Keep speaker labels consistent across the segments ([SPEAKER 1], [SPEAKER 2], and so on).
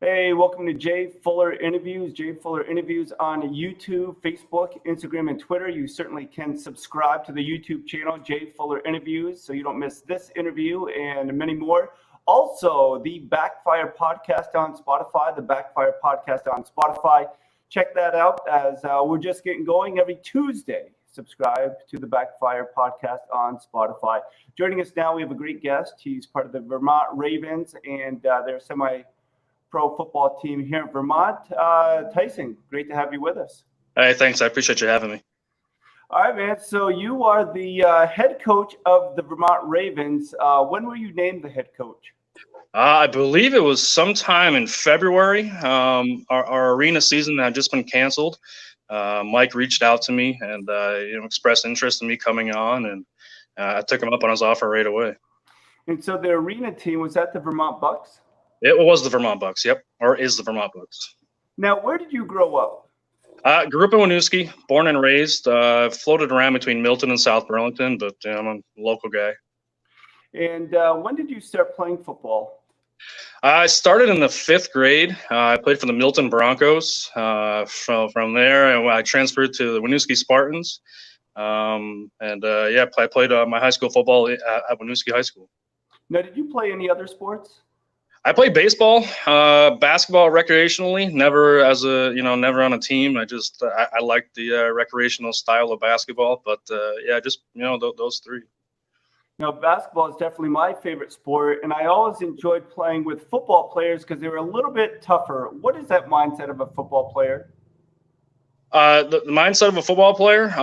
[SPEAKER 1] Hey, welcome to Jay Fuller Interviews. Jay Fuller Interviews on YouTube, Facebook, Instagram, and Twitter. You certainly can subscribe to the YouTube channel, Jay Fuller Interviews, so you don't miss this interview and many more. Also, the Backfire Podcast on Spotify, Check that out as we're just getting going every Tuesday. Subscribe to the Backfire Podcast on Spotify. Joining us now, we have a great guest. He's part of the Vermont Ravens and their SemiPro football team here in Vermont. Tyson, great to have you with us.
[SPEAKER 2] Hey, thanks. I appreciate you having me.
[SPEAKER 1] All right, man. So you are the head coach of the Vermont Ravens. When were you named the head coach?
[SPEAKER 2] I believe it was sometime in February. Our arena season had just been canceled. Mike reached out to me and expressed interest in me coming on, and I took him up on his offer right away.
[SPEAKER 1] And so the arena team, was that the Vermont Bucks?
[SPEAKER 2] It was the Vermont Bucks, yep, or is the Vermont Bucks.
[SPEAKER 1] Now, where did you grow up?
[SPEAKER 2] Grew up in Winooski, born and raised. Floated around between Milton and South Burlington, but I'm a local guy.
[SPEAKER 1] And when did you start playing football?
[SPEAKER 2] I started in the 5th grade. I played for the Milton Broncos. From there, I transferred to the Winooski Spartans. I played my high school football at Winooski High School.
[SPEAKER 1] Now, did you play any other sports?
[SPEAKER 2] I played baseball, basketball recreationally, never never on a team. I liked the recreational style of basketball, but those three.
[SPEAKER 1] Now, basketball is definitely my favorite sport, and I always enjoyed playing with football players because they were a little bit tougher. What is that mindset of a football player?
[SPEAKER 2] The mindset of a football player,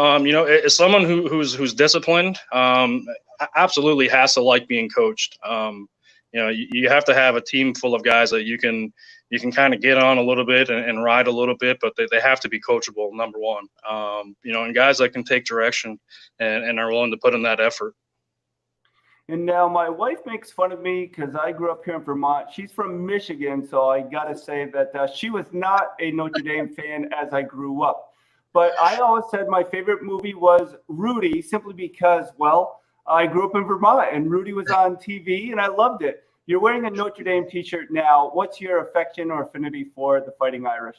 [SPEAKER 2] is someone who's disciplined. Absolutely has to like being coached. You have to have a team full of guys that you can kind of get on a little bit and ride a little bit, but they have to be coachable, number one. And guys that can take direction and are willing to put in that effort.
[SPEAKER 1] And now my wife makes fun of me because I grew up here in Vermont. She's from Michigan, so I got to say that she was not a Notre Dame fan as I grew up. But I always said my favorite movie was Rudy, simply because, well, I grew up in Vermont and Rudy was on TV and I loved it. You're wearing a Notre Dame t-shirt now. What's your affection or affinity for the Fighting Irish?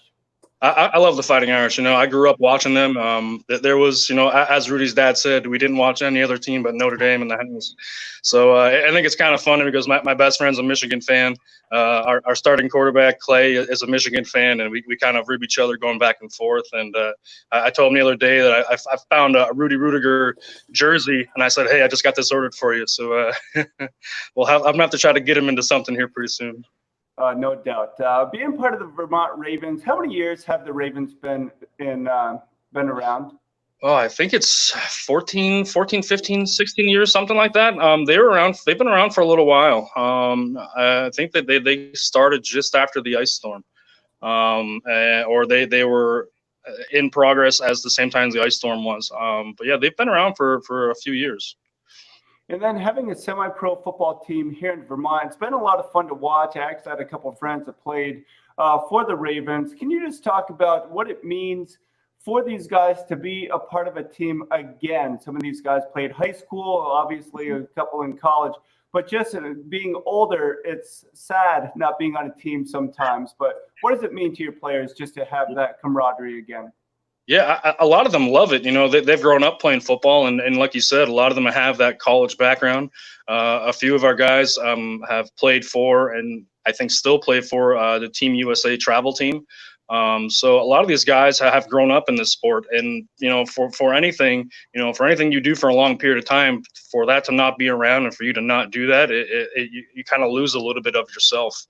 [SPEAKER 2] I love the Fighting Irish. I grew up watching them. There was, as Rudy's dad said, we didn't watch any other team but Notre Dame in the house. So I think it's kind of funny because my best friend's a Michigan fan. Our starting quarterback, Clay, is a Michigan fan, and we kind of rib each other going back and forth. And I told him the other day that I found a Rudy Rudiger jersey, and I said, hey, I just got this ordered for you. So I'm going to have to try to get him into something here pretty soon.
[SPEAKER 1] No doubt. Being part of the Vermont Ravens, how many years have the Ravens been around?
[SPEAKER 2] Oh, I think it's 14, 15, 16 years, something like that. They've been around for a little while. I think that they started just after the ice storm, or they were in progress as the same time as the ice storm was. But yeah, they've been around for a few years.
[SPEAKER 1] And then having a semi-pro football team here in Vermont, it's been a lot of fun to watch. I actually had a couple of friends that played for the Ravens. Can you just talk about what it means for these guys to be a part of a team again? Some of these guys played high school, obviously a couple in college, but just being older, it's sad not being on a team sometimes. But what does it mean to your players just to have that camaraderie again?
[SPEAKER 2] Yeah, a lot of them love it. They've grown up playing football, and like you said, a lot of them have that college background. A few of our guys have played for, and I think still play for, the Team USA travel team. So a lot of these guys have grown up in this sport, and for anything you do for a long period of time, for that to not be around and for you to not do that, you kind of lose a little bit of yourself.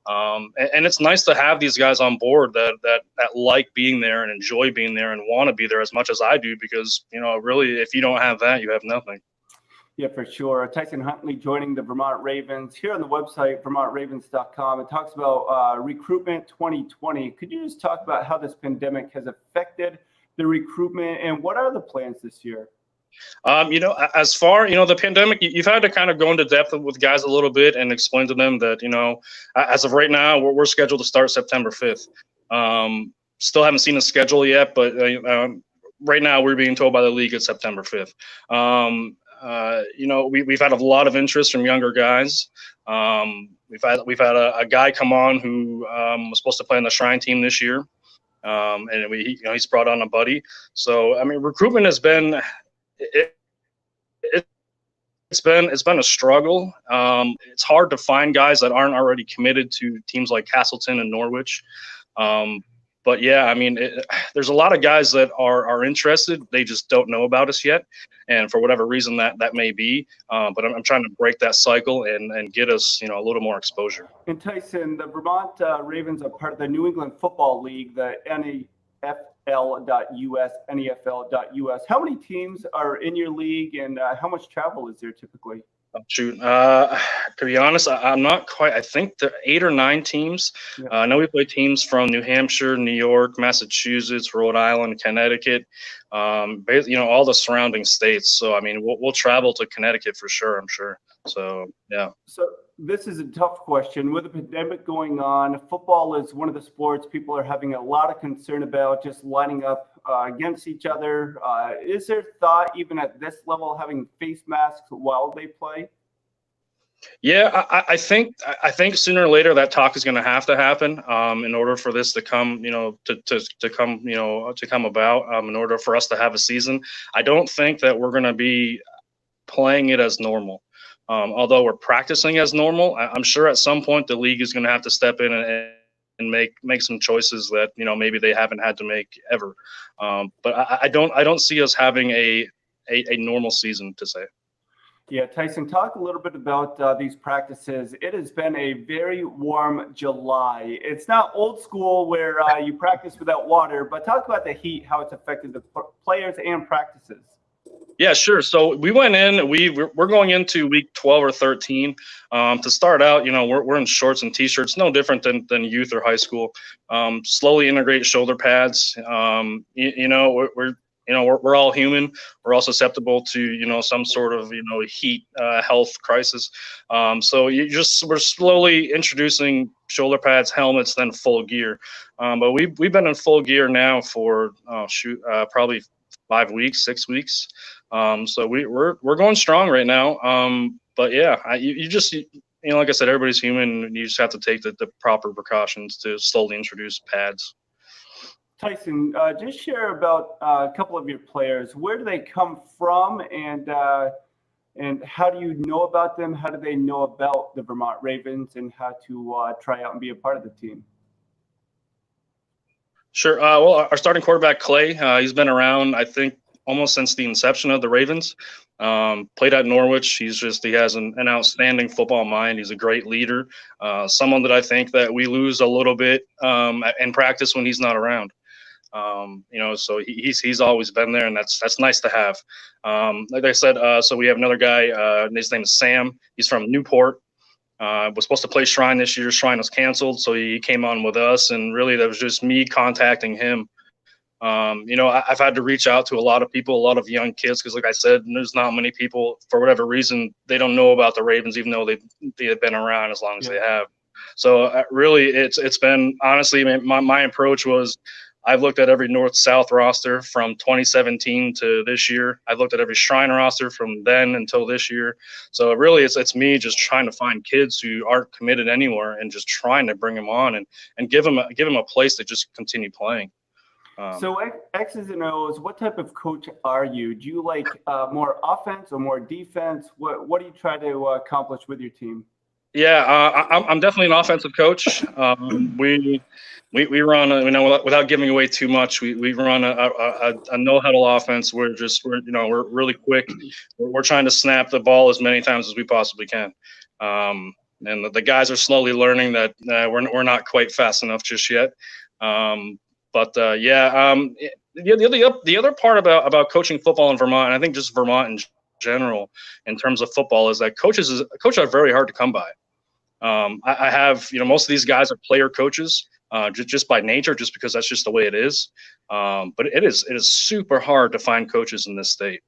[SPEAKER 2] And it's nice to have these guys on board that like being there and enjoy being there and want to be there as much as I do, because really, if you don't have that, you have nothing.
[SPEAKER 1] Yeah, for sure. Tyson Huntley joining the Vermont Ravens here on the website, vermontravens.com. It talks about Recruitment 2020. Could you just talk about how this pandemic has affected the recruitment and what are the plans this year?
[SPEAKER 2] As far, the pandemic, you've had to kind of go into depth with guys a little bit and explain to them that, as of right now, we're scheduled to start September 5th. Still haven't seen a schedule yet, but right now we're being told by the league it's September 5th. We've had a lot of interest from younger guys. we've had a guy come on who was supposed to play on the Shrine team this year, and he's brought on a buddy. So I mean, recruitment has been it, it's been a struggle. It's hard to find guys that aren't already committed to teams like Castleton and Norwich. But yeah, I mean, there's a lot of guys that are interested. They just don't know about us yet, and for whatever reason that may be. But I'm trying to break that cycle and get us, a little more exposure.
[SPEAKER 1] And Tyson, the Vermont Ravens are part of the New England Football League, the NFL.US, NEFL.US. How many teams are in your league, and how much travel is there typically?
[SPEAKER 2] Oh, shoot. To be honest, I'm not quite. I think there are 8 or 9 teams. Yeah. I know we play teams from New Hampshire, New York, Massachusetts, Rhode Island, Connecticut, all the surrounding states. So, I mean, we'll travel to Connecticut for sure, I'm sure. So, yeah.
[SPEAKER 1] So this is a tough question. With the pandemic going on, football is one of the sports people are having a lot of concern about, just lining up against each other. Is there thought, even at this level, having face masks while they play?
[SPEAKER 2] Yeah, I think sooner or later that talk is going to have to happen in order for this to come, to come about. In order for us to have a season, I don't think that we're going to be playing it as normal. Although we're practicing as normal, I'm sure at some point the league is going to have to step in and make some choices that maybe they haven't had to make ever. But I don't see us having a normal season, to say.
[SPEAKER 1] Yeah, Tyson, talk a little bit about these practices. It has been a very warm July. It's not old school where you practice without water, but talk about the heat, how it's affected the players and practices.
[SPEAKER 2] Yeah, sure. So we went in. We're going into week 12 or 13. To start out, we're in shorts and t-shirts, no different than youth or high school. Slowly integrate shoulder pads. We're all human. We're all susceptible to some sort of heat health crisis. So we're slowly introducing shoulder pads, helmets, then full gear. But we've been in full gear now for probably 5 weeks, 6 weeks. So we're going strong right now. But yeah, you just like I said, everybody's human. And you just have to take the proper precautions to slowly introduce pads.
[SPEAKER 1] Tyson, just share about a couple of your players. Where do they come from, and how do you know about them? How do they know about the Vermont Ravens, and how to try out and be a part of the team?
[SPEAKER 2] Sure. Well, our starting quarterback, Clay, he's been around, I think, almost since the inception of the Ravens. Played at Norwich. He has an outstanding football mind. He's a great leader. Someone that I think that we lose a little bit in practice when he's not around. So he's always been there, and that's nice to have. Like I said, so we have another guy. His name is Sam. He's from Newport. Was supposed to play Shrine this year. Shrine was canceled, so he came on with us, and really that was just me contacting him. I've had to reach out to a lot of people, a lot of young kids, because like I said, there's not many people, for whatever reason, they don't know about the Ravens, even though they have been around as long as they have. So really, it's been, honestly, my approach was, I've looked at every North-South roster from 2017 to this year. I've looked at every Shrine roster from then until this year. So really, it's me just trying to find kids who aren't committed anywhere and just trying to bring them on and give them a place to just continue playing.
[SPEAKER 1] So X's and O's, what type of coach are you? Do you like more offense or more defense? What do you try to accomplish with your team?
[SPEAKER 2] Yeah, I'm definitely an offensive coach. We run, without giving away too much, we run a no huddle offense. We're really quick. We're trying to snap the ball as many times as we possibly can. And the guys are slowly learning that we're not quite fast enough just yet. The other part about coaching football in Vermont, and I think just Vermont in general, in terms of football, is that coaches are very hard to come by. I have, most of these guys are player coaches, just by nature, just because that's just the way it is. But it is super hard to find coaches in this state.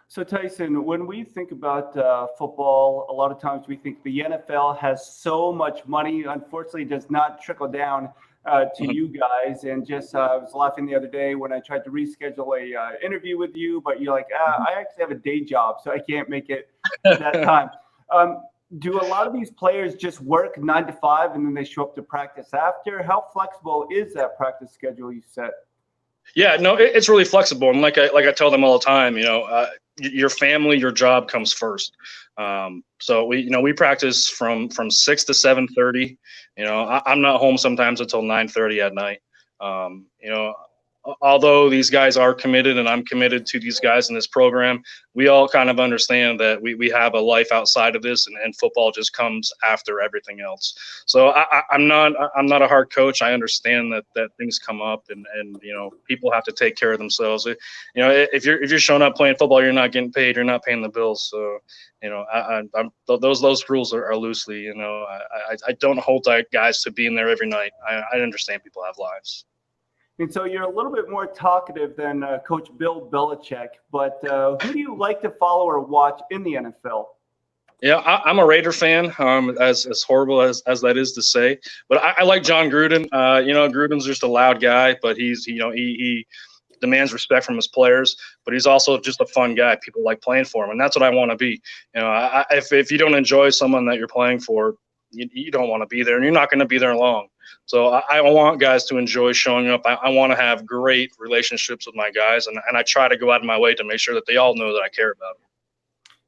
[SPEAKER 1] So Tyson, when we think about football, a lot of times we think the NFL has so much money. Unfortunately, it does not trickle down to you guys. And just I was laughing the other day when I tried to reschedule a interview with you, but you're like, I actually have a day job, so I can't make it that time. Do a lot of these players just work 9 to 5 and then they show up to practice after? How flexible is that practice schedule you set?
[SPEAKER 2] Yeah, no, it's really flexible, and like I tell them all the time, your family, your job comes first. So we practice from 6 to 7:30. I'm not home sometimes until 9:30 at night. Although these guys are committed and I'm committed to these guys in this program, we all kind of understand that we have a life outside of this, and football just comes after everything else. So I'm not a hard coach. I understand that things come up, and people have to take care of themselves. If you're showing up playing football, you're not getting paid, you're not paying the bills. So those rules are loosely. I don't hold guys to being there every night. I understand people have lives.
[SPEAKER 1] And so you're a little bit more talkative than Coach Bill Belichick, but who do you like to follow or watch in the NFL?
[SPEAKER 2] Yeah, I'm a Raider fan, as horrible as that is to say. But I like John Gruden. Gruden's just a loud guy, but he demands respect from his players, but he's also just a fun guy. People like playing for him, and that's what I want to be. If you don't enjoy someone that you're playing for, you don't want to be there, and you're not going to be there long. So I want guys to enjoy showing up. I want to have great relationships with my guys, and I try to go out of my way to make sure that they all know that I care about them.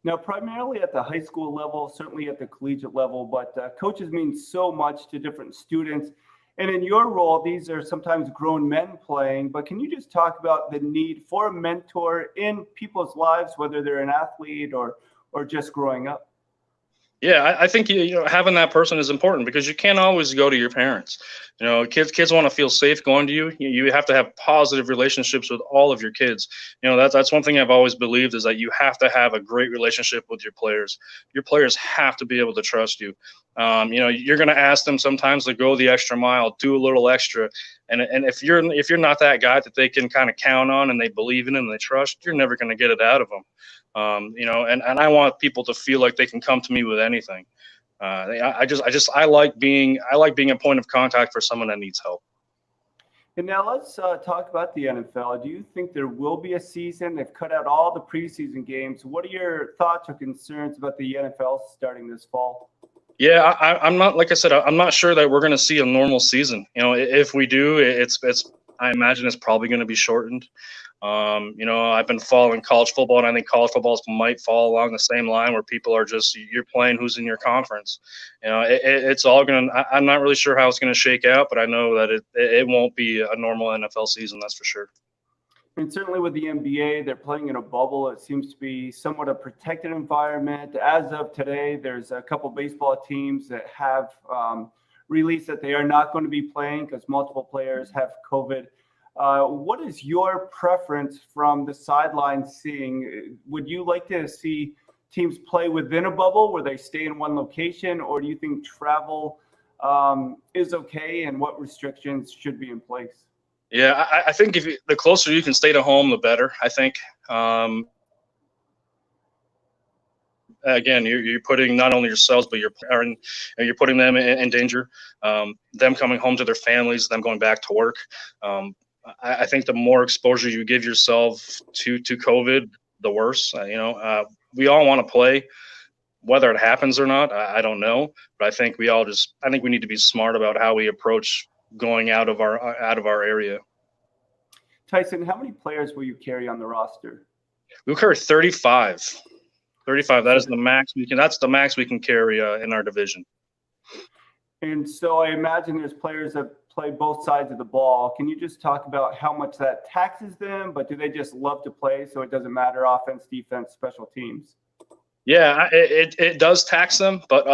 [SPEAKER 1] Now, primarily at the high school level, certainly at the collegiate level, but coaches mean so much to different students. And in your role, these are sometimes grown men playing, but can you just talk about the need for a mentor in people's lives, whether they're an athlete or just growing up?
[SPEAKER 2] Yeah, I think having that person is important, because you can't always go to your parents. Kids want to feel safe going to you. You have to have positive relationships with all of your kids. That's one thing I've always believed, is that you have to have a great relationship with your players. Your players have to be able to trust you. You're going to ask them sometimes to go the extra mile, do a little extra, and if you're not that guy that they can kind of count on and they believe in and they trust, you're never going to get it out of them. And I want people to feel like they can come to me with anything. I like being a point of contact for someone that needs help.
[SPEAKER 1] And now let's talk about the NFL. Do you think there will be a season? They've cut out all the preseason games. What are your thoughts or concerns about the NFL starting this fall?
[SPEAKER 2] Yeah, I'm not, like I said, I'm not sure that we're going to see a normal season. If we do, I imagine it's probably going to be shortened. I've been following college football, and I think college footballs might fall along the same line, where people are just, you're playing who's in your conference. It's all going to, I'm not really sure how it's going to shake out, but I know that it won't be a normal NFL season, that's for sure.
[SPEAKER 1] And certainly with the NBA, they're playing in a bubble. It seems to be somewhat a protected environment. As of today, there's a couple baseball teams that have released that they are not going to be playing because multiple players have COVID. What is your preference from the sidelines seeing? Would you like to see teams play within a bubble where they stay in one location, or do you think travel is okay, and what restrictions should be in place?
[SPEAKER 2] Yeah, I think the closer you can stay to home, the better. I think. Again, you're putting not only yourselves, but you're putting them in danger. Them coming home to their families, them going back to work. I think the more exposure you give yourself to COVID, the worse. We all want to play. Whether it happens or not, I don't know. But I think we need to be smart about how we approach going out of our area.
[SPEAKER 1] Tyson, how many players will you carry on the roster?
[SPEAKER 2] We'll carry 35. 35. That is the max we can. That's the max we can carry in our division.
[SPEAKER 1] And so I imagine there's players that play both sides of the ball. Can you just talk about how much that taxes them, but do they just love to play, so it doesn't matter offense, defense, special teams?
[SPEAKER 2] Yeah, it does tax them, but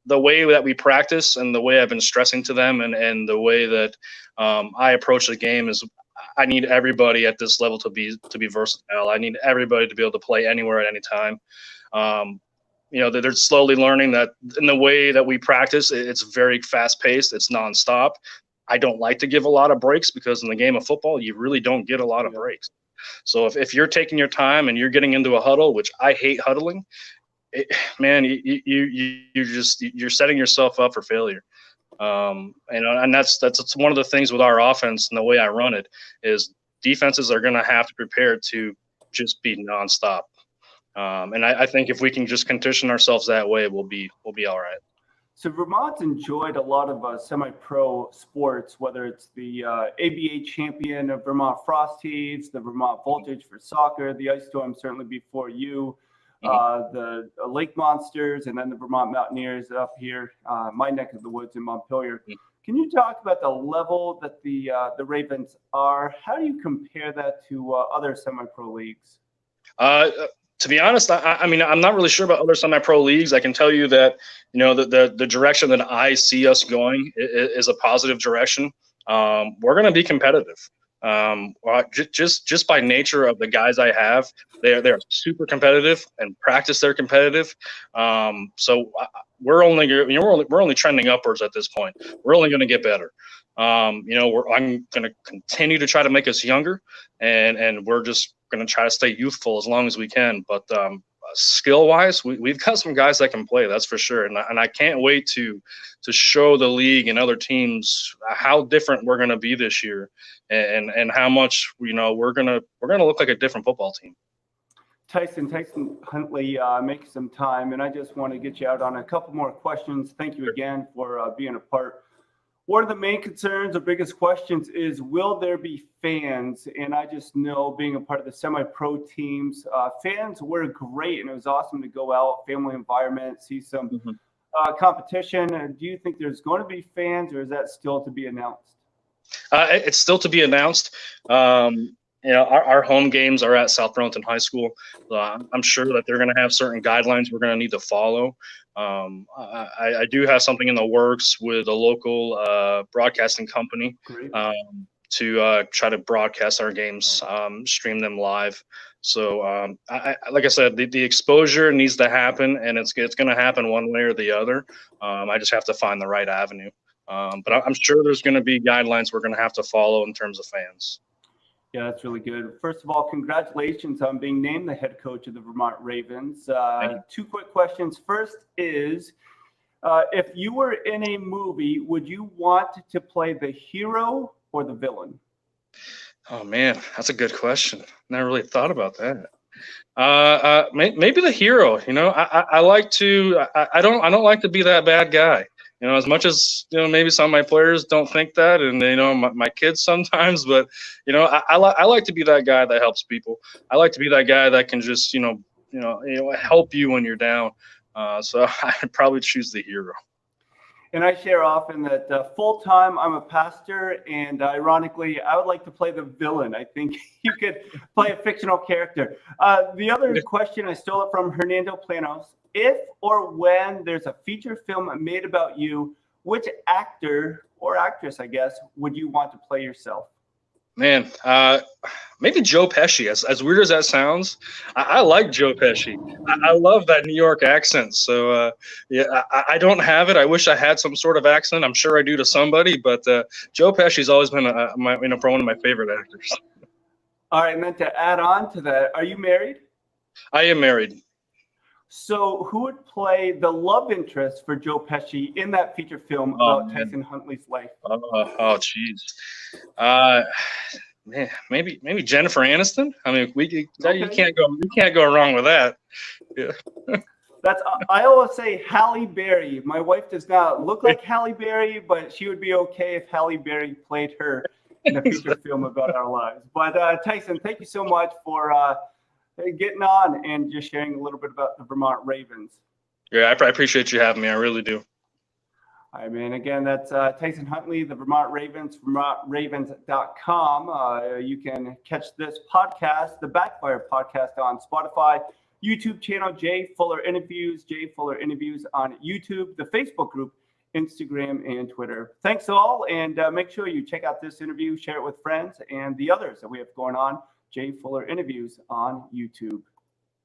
[SPEAKER 2] the way that we practice and the way I've been stressing to them, and the way that I approach the game is, I need everybody at this level to be versatile. I need everybody to be able to play anywhere at any time. They're slowly learning that in the way that we practice, it's very fast paced. It's nonstop. I don't like to give a lot of breaks, because in the game of football, you really don't get a lot of breaks. So if you're taking your time and you're getting into a huddle, which I hate huddling, you're setting yourself up for failure. And that's one of the things with our offense and the way I run it is defenses are going to have to prepare to just be nonstop. And I think if we can just condition ourselves that way, we'll be all right.
[SPEAKER 1] So Vermont's enjoyed a lot of semi-pro sports, whether it's the ABA champion of Vermont Frosties, the Vermont Voltage for soccer, the Ice Storm certainly before you, the Lake Monsters, and then the Vermont Mountaineers up here, my neck of the woods in Montpelier. Can you talk about the level that the Ravens are? How do you compare that to other semi-pro leagues?
[SPEAKER 2] To be honest, I mean, I'm not really sure about other semi-pro leagues. I can tell you that, the direction that I see us going is a positive direction. We're going to be competitive. Just by nature of the guys I have, they're super competitive, and practice they're competitive. So we're only trending upwards at this point. We're only going to get better. I'm going to continue to try to make us younger, and we're just going to try to stay youthful as long as we can. But skill wise, we've got some guys that can play, that's for sure. And I can't wait to show the league and other teams how different we're going to be this year, and how much we're going to look like a different football team.
[SPEAKER 1] Tyson Huntley, make some time, and I just want to get you out on a couple more questions. Thank you again for being a part. One of the main concerns or biggest questions is, will there be fans? And I just know, being a part of the semi-pro teams, fans were great, and it was awesome to go out, family environment, see some competition. Do you think there's going to be fans, or is that still to be announced?
[SPEAKER 2] It's still to be announced. Our home games are at South Burlington High School. I'm sure that they're going to have certain guidelines we're going to need to follow. I do have something in the works with a local broadcasting company to try to broadcast our games, stream them live. So, like I said, the exposure needs to happen, and it's going to happen one way or the other. I just have to find the right avenue. But I'm sure there's going to be guidelines we're going to have to follow in terms of fans.
[SPEAKER 1] Yeah, that's really good. First of all, congratulations on being named the head coach of the Vermont Ravens. Two quick questions. First is, if you were in a movie, would you want to play the hero or the villain?
[SPEAKER 2] Oh man, that's a good question. Never really thought about that. Maybe the hero. I like to. I don't like to be that bad guy. As much as maybe some of my players don't think that, and my kids sometimes, but I like to be that guy that helps people. I like to be that guy that can just help you when you're down. So I'd probably choose the hero.
[SPEAKER 1] And I share often that full time I'm a pastor, and ironically, I would like to play the villain. I think you could play a fictional character. The other question, I stole it from Hernando Planos. If or when there's a feature film made about you, which actor or actress, I guess, would you want to play yourself?
[SPEAKER 2] Man, maybe Joe Pesci. As weird as that sounds, I like Joe Pesci. I love that New York accent. So yeah, I don't have it. I wish I had some sort of accent. I'm sure I do to somebody, but Joe Pesci's always been one of my favorite actors.
[SPEAKER 1] All right, and then to add on to that, are you married?
[SPEAKER 2] I am married.
[SPEAKER 1] So who would play the love interest for Joe Pesci in that feature film about Tyson Huntley's life?
[SPEAKER 2] Oh, geez. Man, maybe Jennifer Aniston. I mean, you can't go wrong with that. Yeah.
[SPEAKER 1] I always say Halle Berry. My wife does not look like Halle Berry, but she would be okay if Halle Berry played her in a feature film about our lives. But Tyson, thank you so much for getting on and just sharing a little bit about the Vermont Ravens.
[SPEAKER 2] Yeah, I appreciate you having me. I really do.
[SPEAKER 1] All right, man. Again, that's Tyson Huntley, the Vermont Ravens, VermontRavens.com. You can catch this podcast, the Backfire podcast, on Spotify, YouTube channel, Jay Fuller Interviews on YouTube, the Facebook group, Instagram, and Twitter. Thanks all, and make sure you check out this interview, share it with friends, and the others that we have going on. Jay Fuller Interviews on YouTube.